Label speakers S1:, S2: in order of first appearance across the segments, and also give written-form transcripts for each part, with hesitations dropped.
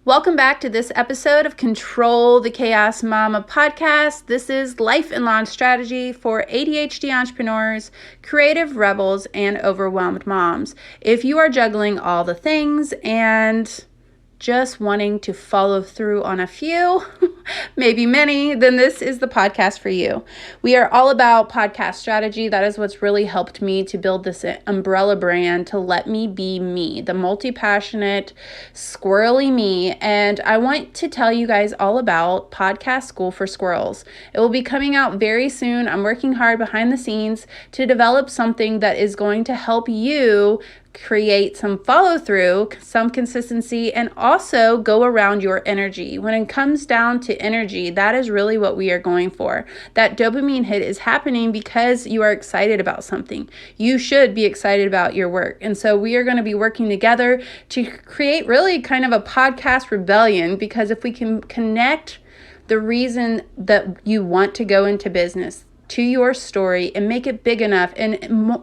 S1: Welcome back to this episode of Control the Chaos Mama podcast. This is life and launch strategy for ADHD entrepreneurs, creative rebels, and overwhelmed moms. If you are juggling all the things and just wanting to follow through on a few, maybe many, then this is the podcast for you. We are all about podcast strategy. That is what's really helped me to build this umbrella brand to let me be me, the multi-passionate, squirrely me. And I want to tell you guys all about Podcast School for Squirrels. It will be coming out very soon. I'm working hard behind the scenes to develop something that is going to help you create some follow through, some consistency, and also go around your energy. When it comes down to energy, that is really what we are going for. That dopamine hit is happening because you are excited about something. You should be excited about your work. And so we are going to be working together to create really kind of a podcast rebellion, because if we can connect the reason that you want to go into business to your story and make it big enough and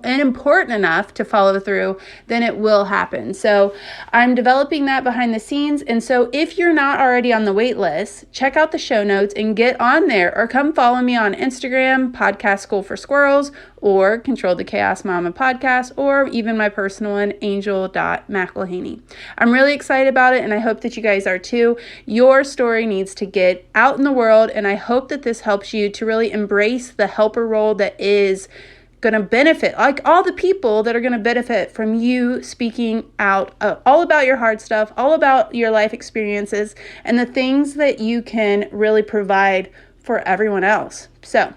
S1: important enough to follow through, then it will happen. So I'm developing that behind the scenes. And so if you're not already on the wait list, check out the show notes and get on there, or come follow me on Instagram, Podcast School for Squirrels, or Control the Chaos Mama podcast, or even my personal one, angel.mcelhaney. I'm really excited about it, and I hope that you guys are too. Your story needs to get out in the world, and I hope that this helps you to really embrace the helper role that is going to benefit, like all the people that are going to benefit from you speaking out all about your hard stuff, all about your life experiences, and the things that you can really provide for everyone else. So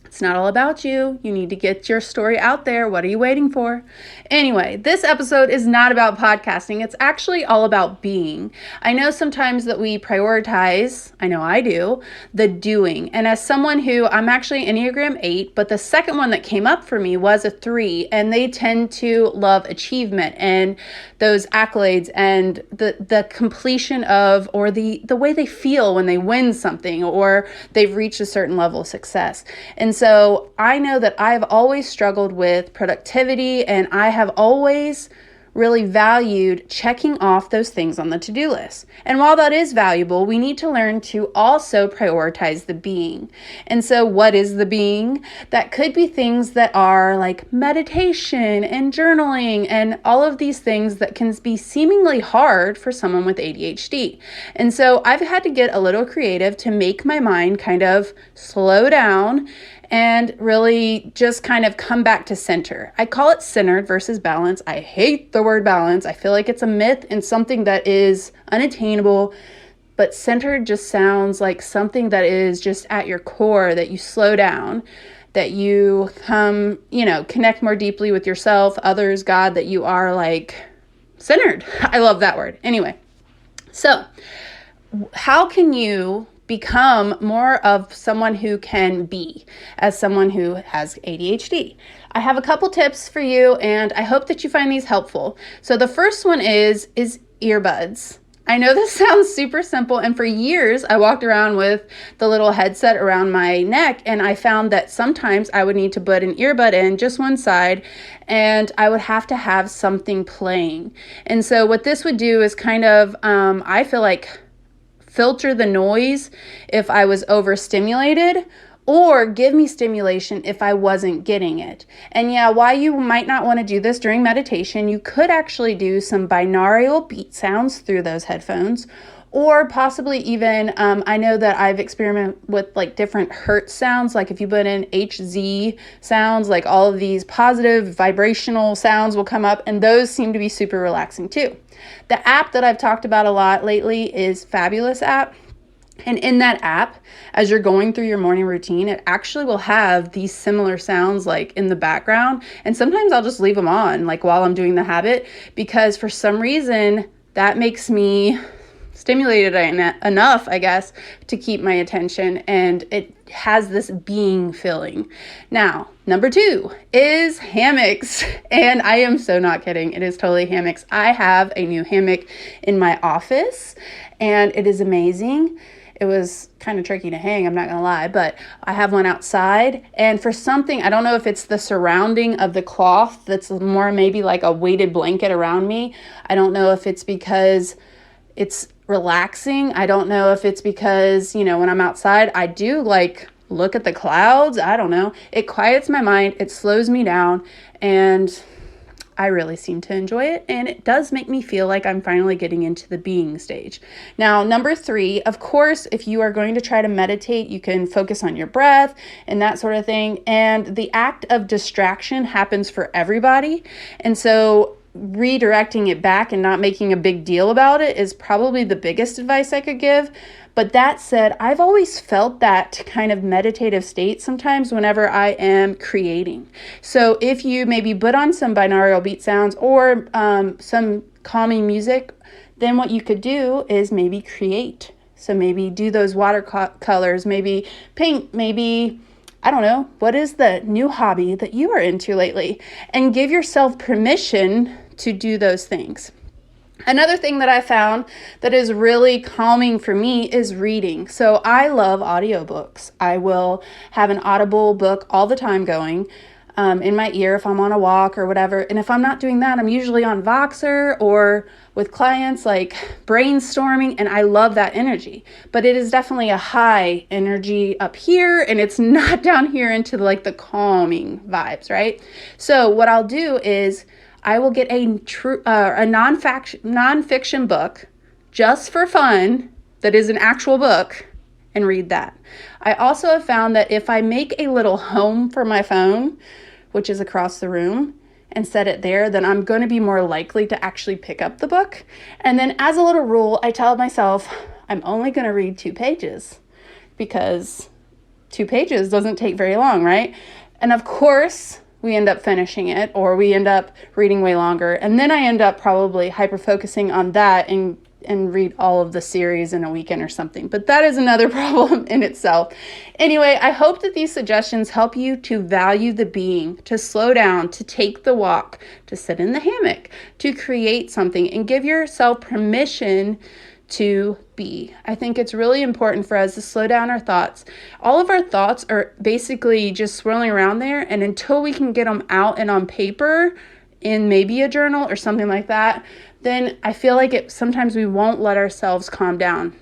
S1: it's not all about you. You need to get your story out there. What are you waiting for? Anyway, this episode is not about podcasting. It's actually all about being. I know sometimes that we prioritize, I know I do, the doing. And as someone who, I'm actually Enneagram 8, but the second one that came up for me was a 3. And they tend to love achievement and those accolades and the completion of, or the way they feel when they win something or they've reached a certain level of success. And so I know that I've always struggled with productivity, and I have always really valued checking off those things on the to-do list. And while that is valuable, we need to learn to also prioritize the being. And so what is the being? That could be things that are like meditation and journaling and all of these things that can be seemingly hard for someone with ADHD. And so I've had to get a little creative to make my mind kind of slow down and really just kind of come back to center. I call it centered versus balance. I hate the word balance. I feel like it's a myth and something that is unattainable, but centered just sounds like something that is just at your core, that you slow down, that you come, connect more deeply with yourself, others, God, that you are like centered. I love that word. Anyway, so how can you become more of someone who can be as someone who has ADHD? I have a couple tips for you, and I hope that you find these helpful. So the first one is earbuds. I know this sounds super simple, and for years I walked around with the little headset around my neck, and I found that sometimes I would need to put an earbud in just one side, and I would have to have something playing. And so what this would do is kind of, I feel like, filter the noise if I was overstimulated, or give me stimulation if I wasn't getting it. And yeah, while you might not want to do this during meditation, you could actually do some binaural beat sounds through those headphones, or possibly even, I know that I've experimented with like different hertz sounds. Like if you put in HZ sounds, like all of these positive vibrational sounds will come up, and those seem to be super relaxing too. The app that I've talked about a lot lately is Fabulous app. And in that app, as you're going through your morning routine, it actually will have these similar sounds like in the background. And sometimes I'll just leave them on like while I'm doing the habit, because for some reason that makes me stimulated enough, I guess, to keep my attention, and it has this being feeling. Now, number 2 is hammocks, and I am so not kidding. It is totally hammocks. I have a new hammock in my office, and it is amazing. It was kind of tricky to hang, I'm not going to lie, but I have one outside, and for something, I don't know if it's the surrounding of the cloth that's more maybe like a weighted blanket around me. I don't know if it's because it's relaxing. I don't know if it's because, when I'm outside, I do like look at the clouds. I don't know. It quiets my mind. It slows me down, and I really seem to enjoy it, and it does make me feel like I'm finally getting into the being stage. Now, number 3, of course, if you are going to try to meditate, you can focus on your breath and that sort of thing. And the act of distraction happens for everybody. And so redirecting it back and not making a big deal about it is probably the biggest advice I could give. But that said, I've always felt that kind of meditative state sometimes whenever I am creating. So if you maybe put on some binaural beat sounds or some calming music, then what you could do is maybe create. So maybe do those watercolors, maybe paint, maybe, I don't know, what is the new hobby that you are into lately? And give yourself permission to do those things. Another thing that I found that is really calming for me is reading. So I love audiobooks. I will have an Audible book all the time going in my ear if I'm on a walk or whatever. And if I'm not doing that, I'm usually on Voxer or with clients like brainstorming, and I love that energy. But it is definitely a high energy up here, and it's not down here into like the calming vibes, right? So what I'll do is I will get a nonfiction book just for fun that is an actual book and read that. I also have found that if I make a little home for my phone, which is across the room, and set it there, then I'm going to be more likely to actually pick up the book. And then as a little rule, I tell myself I'm only going to read 2 pages because 2 pages doesn't take very long, right? And of course, we end up finishing it, or we end up reading way longer. And then I end up probably hyper-focusing on that and read all of the series in a weekend or something. But that is another problem in itself. Anyway, I hope that these suggestions help you to value the being, to slow down, to take the walk, to sit in the hammock, to create something, and give yourself permission to be. I think it's really important for us to slow down our thoughts. All of our thoughts are basically just swirling around there, and until we can get them out and on paper in maybe a journal or something like that, then I feel like sometimes we won't let ourselves calm down.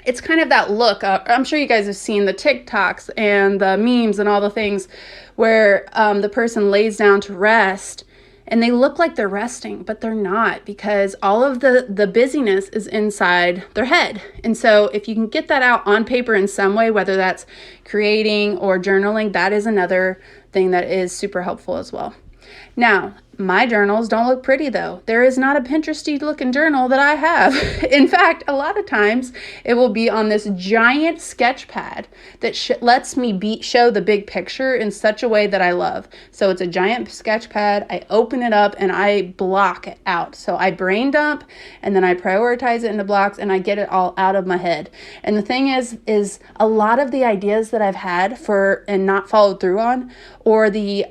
S1: It's kind of that look. I'm sure you guys have seen the TikToks and the memes and all the things where the person lays down to rest, and they look like they're resting, but they're not, because all of the busyness is inside their head. And so if you can get that out on paper in some way, whether that's creating or journaling, that is another thing that is super helpful as well. Now, my journals don't look pretty though. There is not a Pinteresty looking journal that I have. In fact, a lot of times it will be on this giant sketch pad that lets me show the big picture in such a way that I love. So it's a giant sketch pad. I open it up and I block it out. So I brain dump and then I prioritize it into blocks and I get it all out of my head. And the thing is a lot of the ideas that I've had and not followed through on, or the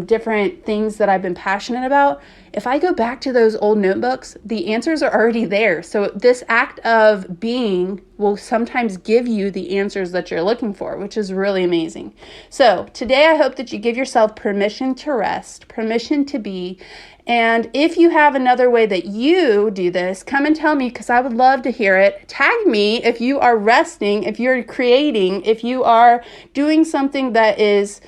S1: different things that I've been passionate about, if I go back to those old notebooks, the answers are already there. So this act of being will sometimes give you the answers that you're looking for, which is really amazing. So today I hope that you give yourself permission to rest, permission to be. And if you have another way that you do this, come and tell me, because I would love to hear it. Tag me if you are resting, if you're creating, if you are doing something that is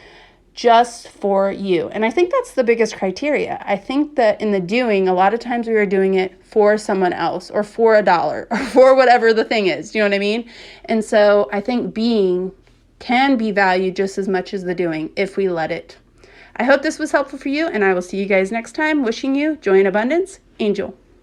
S1: just for you. And I think that's the biggest criteria. I think that in the doing, a lot of times we are doing it for someone else or for $1 or for whatever the thing is. Do you know what I mean? And so I think being can be valued just as much as the doing if we let it. I hope this was helpful for you, and I will see you guys next time. Wishing you joy and abundance. Angel.